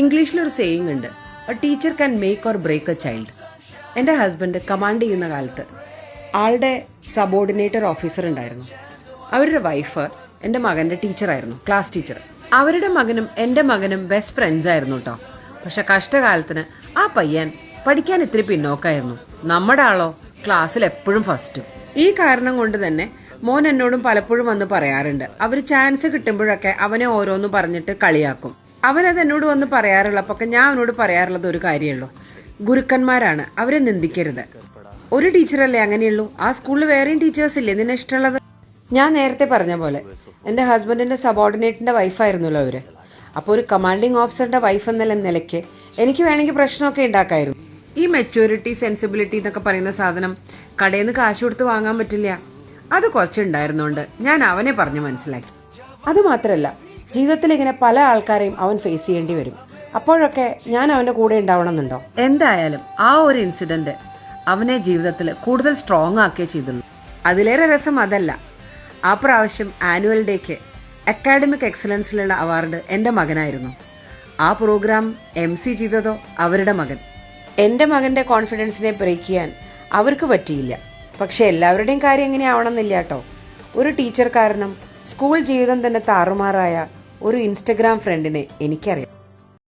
ഇംഗ്ലീഷിലൊരു saying ഉണ്ട്, a teacher can make or break a child. എൻ്റെ husband command ചെയ്യുന്ന കാലത്ത് ആളുടെ സബോർഡിനേറ്റർ ഓഫീസർ ഉണ്ടായിരുന്നു. അവരുടെ വൈഫ് എൻ്റെ മകൻ്റെ ടീച്ചറായിരുന്നു, ക്ലാസ് ടീച്ചർ. അവരുടെ മകനും എൻ്റെ മകനും ബെസ്റ്റ് ഫ്രണ്ട്സ് ആയിരുന്നു കേട്ടോ. പക്ഷെ കഷ്ടകാലത്തിന് ആ പയ്യൻ പഠിക്കാൻ ഇത്തിരി പിന്നോക്കായിരുന്നു. നമ്മുടെ ആളോ ക്ലാസ്സിൽ എപ്പോഴും ഫസ്റ്റും. ഈ കാരണം കൊണ്ട് തന്നെ മോൻ എന്നോടും പലപ്പോഴും വന്ന് പറയാറുണ്ട്, അവർ ചാൻസ് കിട്ടുമ്പോഴൊക്കെ അവനെ ഓരോന്ന് പറഞ്ഞിട്ട് കളിയാക്കും. അവനത് എന്നോട് വന്ന് പറയാറുള്ളപ്പോൾ ഞാൻ അവനോട് പറയാറുള്ളത് ഒരു കാര്യമുള്ളൂ, ഗുരുക്കന്മാരാണ്, അവരെ നിന്ദിക്കരുത്. ഒരു ടീച്ചറല്ലേ അങ്ങനെയുള്ളൂ, ആ സ്കൂളിൽ വേറെയും ടീച്ചേഴ്സ് ഇല്ലേ നിന്നെ ഇഷ്ടമുള്ളത്. ഞാൻ നേരത്തെ പറഞ്ഞ പോലെ എൻ്റെ ഹസ്ബൻഡിന്റെ സബോർഡിനേറ്റിന്റെ വൈഫായിരുന്നല്ലോ അവര്. അപ്പോൾ ഒരു കമാൻഡിങ് ഓഫീസറുടെ വൈഫ് എന്നുള്ള നിലയ്ക്ക് എനിക്ക് വേണമെങ്കിൽ പ്രശ്നമൊക്കെ ഉണ്ടാക്കായിരുന്നു. ഈ മെച്യൂരിറ്റി സെൻസിബിലിറ്റി എന്നൊക്കെ പറയുന്ന സാധനം കടയിൽ നിന്ന് കാശ് കൊടുത്ത് വാങ്ങാൻ പറ്റില്ല. അത് കുറച്ചുണ്ടായിരുന്നോണ്ട് ഞാൻ അവനെ പറഞ്ഞ് മനസ്സിലാക്കി. അതുമാത്രമല്ല, ജീവിതത്തിൽ ഇങ്ങനെ പല ആൾക്കാരെയും അവൻ ഫേസ് ചെയ്യേണ്ടി വരും. അപ്പോഴൊക്കെ ഞാൻ അവന്റെ കൂടെ ഉണ്ടാവണമെന്നുണ്ടോ? എന്തായാലും ആ ഒരു ഇൻസിഡന്റ് അവനെ ജീവിതത്തിൽ കൂടുതൽ സ്ട്രോങ് ആക്കിയേ ചെയ്തുള്ളൂ. അതിലേറെ രസം അതല്ല, ആ പ്രാവശ്യം ആനുവൽ ഡേക്ക് അക്കാഡമിക് എക്സലൻസിലുള്ള അവാർഡ് എൻ്റെ മകനായിരുന്നു. ആ പ്രോഗ്രാം MC ചെയ്തതോ അവരുടെ മകൻ. എൻ്റെ മകന്റെ കോൺഫിഡൻസിനെ ബ്രേക്ക് ചെയ്യാൻ അവർക്ക് പറ്റിയില്ല. പക്ഷെ എല്ലാവരുടെയും കാര്യം എങ്ങനെ ആവണമെന്നില്ല കേട്ടോ. ഒരു ടീച്ചർ കാരണം സ്കൂൾ ജീവിതം തന്നെ താറുമാറായ ഒരു ഇൻസ്റ്റഗ്രാം ഫ്രണ്ടിനെ എനിക്കറിയാം.